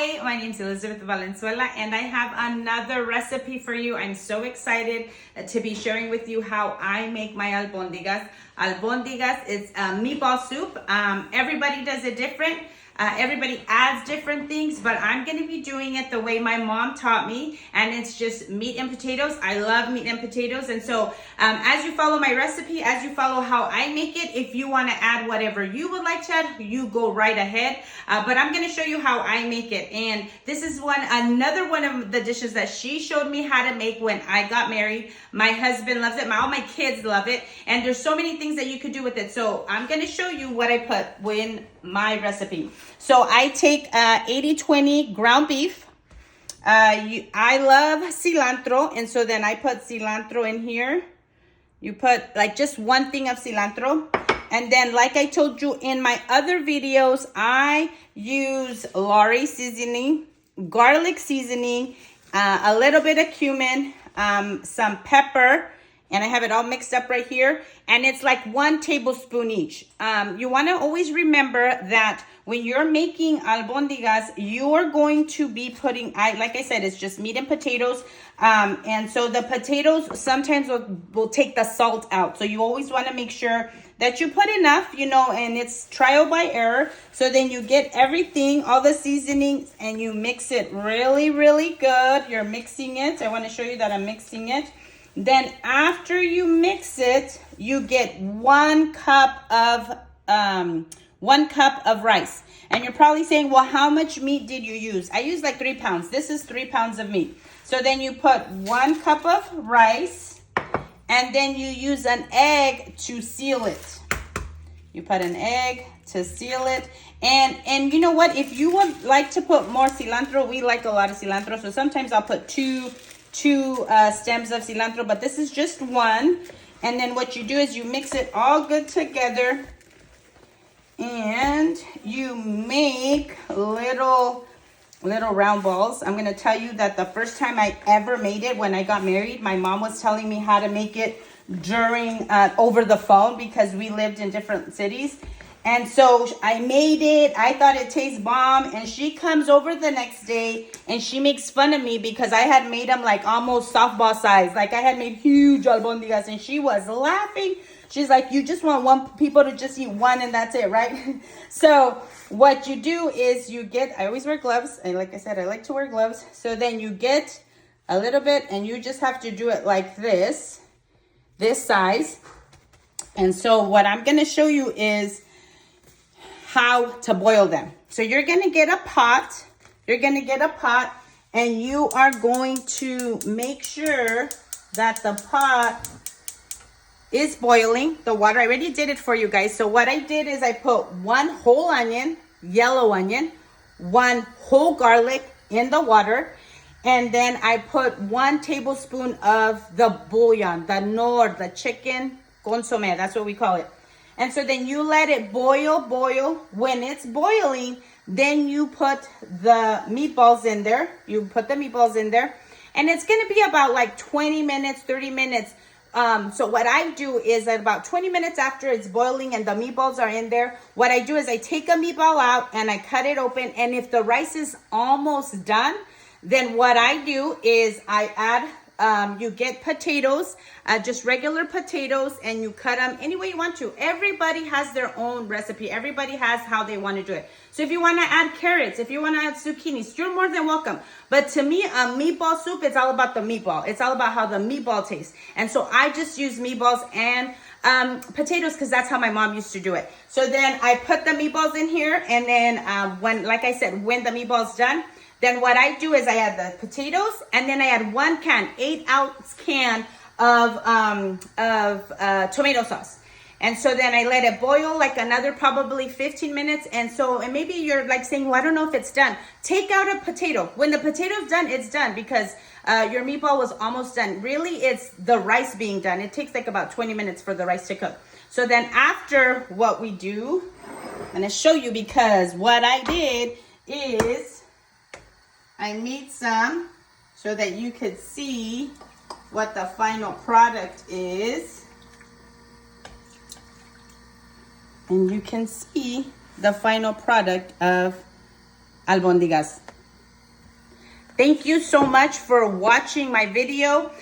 Hi, my name is Elizabeth Valenzuela and I have another recipe for you. I'm so excited to be sharing with you how I make my albondigas. Albondigas is meatball soup. Everybody does it different. Everybody adds different things, but I'm going to be doing it the way my mom taught me, and it's just meat and potatoes. I love meat and potatoes, and so as you follow my recipe, as you follow how I make it, if you want to add whatever you would like to add, you go right ahead, but I'm going to show you how I make it. And this is another one of the dishes that she showed me how to make when I got married. My husband loves it, all my kids love it, and there's so many things that you could do with it. So I'm going to show you what I put in my recipe. So I take 80-20 ground beef. I love cilantro, and so then I put cilantro in here. You put like just one thing of cilantro. And then like I told you in my other videos, I use Lorry seasoning, garlic seasoning, a little bit of cumin, some pepper, and I have it all mixed up right here. And it's like 1 tablespoon each. You want to always remember that when you're making albondigas, you're going to be putting, like I said, it's just meat and potatoes. And so the potatoes sometimes will take the salt out. So you always want to make sure that you put enough, and it's trial by error. So then you get everything, all the seasonings, and you mix it really, really good. You're mixing it. I want to show you that I'm mixing it. Then after you mix it, you get 1 cup of rice. And you're probably saying, well, how much meat did you use? I used like 3 pounds. This is 3 pounds of meat. So then you put 1 cup of rice, and then you use an egg to seal it. You put an egg to seal it. And you know what? If you would like to put more cilantro, we like a lot of cilantro. So sometimes I'll put two stems of cilantro, but this is just 1. And then what you do is you mix it all good together, and you make little round balls. I'm going to tell you that the first time I ever made it when I got married, my mom was telling me how to make it during over the phone because we lived in different cities. And so I made it. I thought it tastes bomb. And she comes over the next day and she makes fun of me because I had made them like almost softball size. Like I had made huge albondigas, and she was laughing. She's like, you just want people to just eat 1 and that's it, right? So what you do is I always wear gloves. And like I said, I like to wear gloves. So then you get a little bit and you just have to do it like this size. And so what I'm going to show you is how to boil them. So you're going to get a pot. And you are going to make sure that the pot is boiling. The water, I already did it for you guys. So what I did is I put 1 whole onion, yellow onion, 1 whole garlic in the water. And then I put 1 tablespoon of the bouillon, the chicken consomme. That's what we call it. And so then you let it boil. When it's boiling, then you put the meatballs in there. And it's going to be about like 20 minutes, 30 minutes. So what I do is at about 20 minutes after it's boiling and the meatballs are in there, what I do is I take a meatball out and I cut it open. And if the rice is almost done, then what I do is I add you get potatoes, just regular potatoes, and you cut them any way you want to. Everybody has their own recipe. Everybody has how they want to do it. So if you want to add carrots, if you want to add zucchinis, you're more than welcome. But to me, a meatball soup, it's all about the meatball. It's all about how the meatball tastes. And so I just use meatballs and potatoes because that's how my mom used to do it. So then I put the meatballs in here, and then when the meatball's done, then what I do is I add the potatoes, and then I add 1 can, 8-ounce can of tomato sauce. And so then I let it boil like another probably 15 minutes. And maybe you're like saying, well, I don't know if it's done. Take out a potato. When the potato's done, it's done because your meatball was almost done. Really, it's the rice being done. It takes like about 20 minutes for the rice to cook. So then after what we do, I'm going to show you because what I did is I made some so that you could see what the final product is. And you can see the final product of albondigas. Thank you so much for watching my video.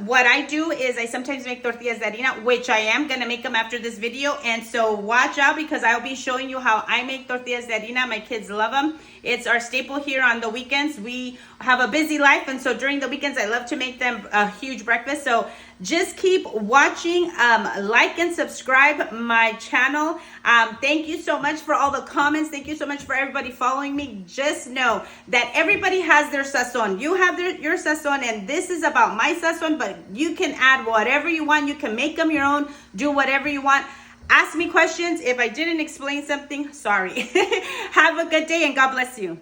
What I do is I sometimes make tortillas de harina, which I am going to make them after this video. And so watch out because I'll be showing you how I make tortillas de harina. My kids love them. It's our staple here on the weekends. We have a busy life. And so during the weekends, I love to make them a huge breakfast. So just keep watching, like and subscribe my channel. Thank you so much for all the comments. Thank you so much for everybody following me. Just know that everybody has their sazon. You have your sazon, and this is about my sazon, but you can add whatever you want. You can make them your own, do whatever you want. Ask me questions. If I didn't explain something, sorry. Have a good day and God bless you.